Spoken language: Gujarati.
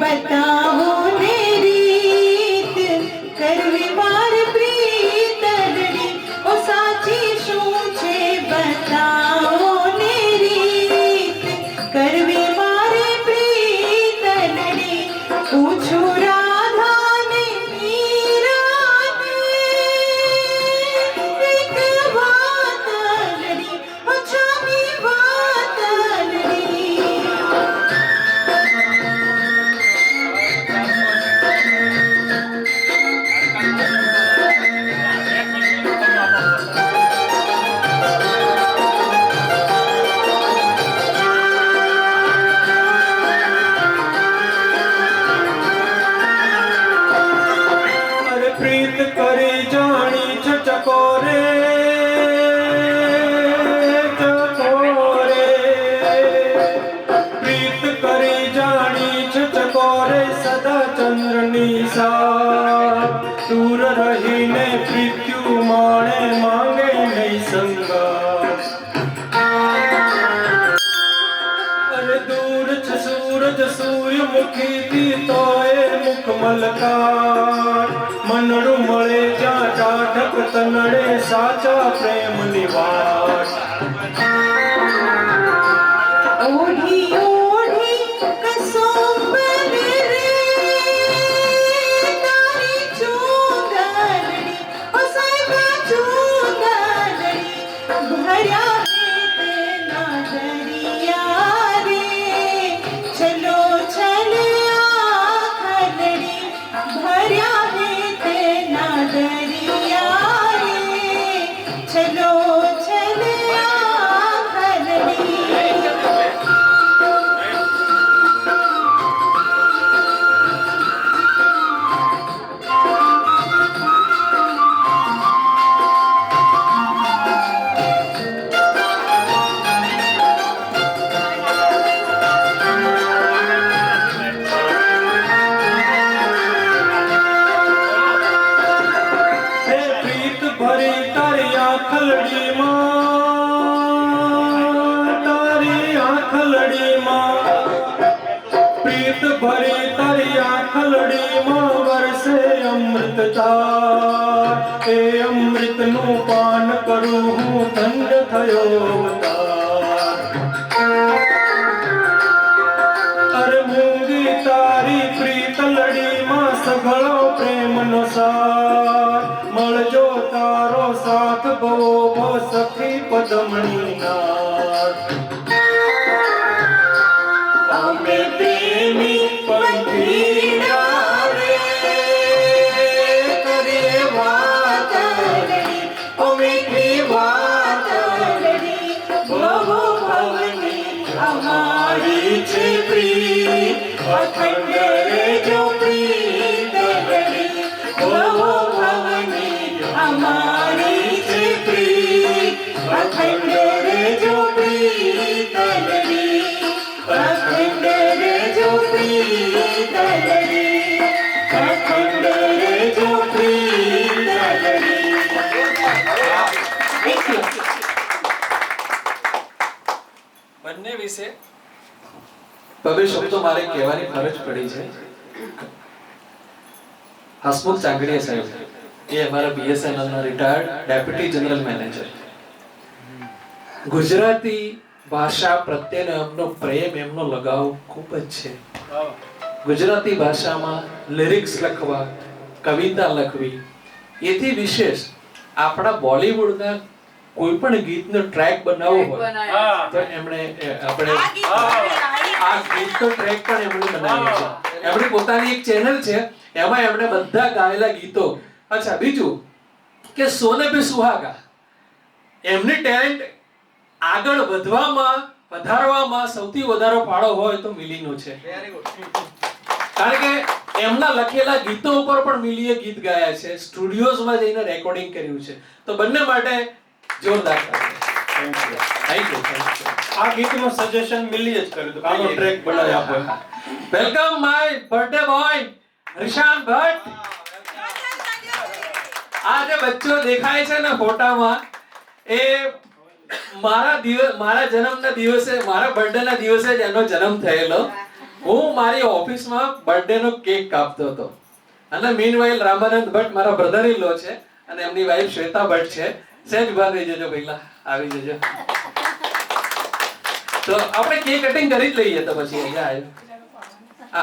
बताओ ने રીત કરવી માર પ્રીતલડી ઓ સાચી શું છે બતાવો ને રીત કરવી મારે પ્રીતલડી પૂછું રાધાને મીરાને એક વાતલડી ઓ છાની વાતલડી પ્રીત કરી જાણી ચકોરે ચકોરે પ્રીત કરી જાણી ચકોરે સદા ચંદ્રની સા દૂર રહીને પ્રીત્યુ માણે માંગે નહીં સંગા અરે દૂર છે સૂરજ સૂર્યમુખી તોય મુખ મલકાર મનડું મળે જ્યાં ટાઢક તનડે સાચા પ્રેમની વાત ઓઢી ઓઢી કસુંબલી રે તારી ચૂંદડી ઓ સાયબા ચૂંદડી ભર્યા તેના દરિયા રે ચલો ચલ્યા ખલડી ભર્યા તેના દરિયા રે ચલો ચલ્યા ખલડી ભરી તારી આંખલડીમાં પ્રીત ભરી તારી આંખલડીમાં વરસે અમૃતતા એ અમૃતનું પાન કરું હું ધન્ય થયો અવતાર અરે મૂંગી તારી પ્રીતલડીમાં સઘળો પ્રેમનો સાર મળજો તારો સાથ ભવો ભવ સખી પદમણી નાથ અમે પ્રેમી પંખીડા રે કરીએ વાતલડી અમે વાતલડી ભવ ભવની અમારી છે પ્રીત અખંડ રેજો પ્રીતલડી ભવ ભવની અમારી છે પ્રીત અખંડ રેજો પ્રીતલડી અખંડ રેજો પ્રીતલડી અખંડ રેજો પ્રીતલડી. બંને વિશે બે શબ્દો મારે કહેવાની ફરજ પડી છે. હસમુખ ચાંગડિયા સાહેબ એ અમારા BSNL ના retired deputy general manager. Gujarati ભાષા પ્રત્યેનો એમનો પ્રેમ એમનો લગાવ ખૂબ જ છે. ગુજરાતી ભાષામાં લિરિક્સ લખવા, કવિતા લખવી, એથી વિશેષ આપણા બોલિવૂડના કોઈ પણ ગીતનો ટ્રેક બનાવવો હોય તો એમણે આપણે આ ગીતનો ટ્રેક પણ એમણે બનાવ્યો છે. એમની પોતાની એક ચેનલ છે, એમાં એમણે બધા ગાયેલા ગીતો. અચ્છા, બીજું કે સોને પે સુહાગા, એમની ટેલેન્ટ આગળ વધવામાં વધારવામાં સૌથી વધારે ફાળો હોય તો મિલીનો છે. કારણ કે એમના લખેલા ગીતો ઉપર પણ મિલીએ ગીત ગાયા છે, સ્ટુડિયોઝમાં જઈને રેકોર્ડિંગ કર્યું છે. તો બંને માટે જોરદાર થેન્ક યુ. Thank you. આ ગીતનું સજેશન મિલીએ જ કર્યું હતું કે આનો ટ્રેક બનાવી આપો. Welcome my birthday boy Rishan Bhatt. આ જે બચ્ચો દેખાય છે ને ફોટામાં, એ મારા જન્મના દિવસે, મારા બર્થડેના દિવસે જ એનો જન્મ થયેલો. હું મારી ઓફિસમાં બર્થડે નો કેક કાપતો હતો અને મીનવાઇલ રામાનંદ ભટ્ટ મારા બ્રધર ઇન લો છે અને એમની વાઈફ શ્વેતા ભટ્ટ છે. સહેજ ઉભા થઈ જજો પહેલા, આવી જજો. તો આપણે કેક કટિંગ કરી જ લઈએ. તો પછી અહીંયા આવ્યો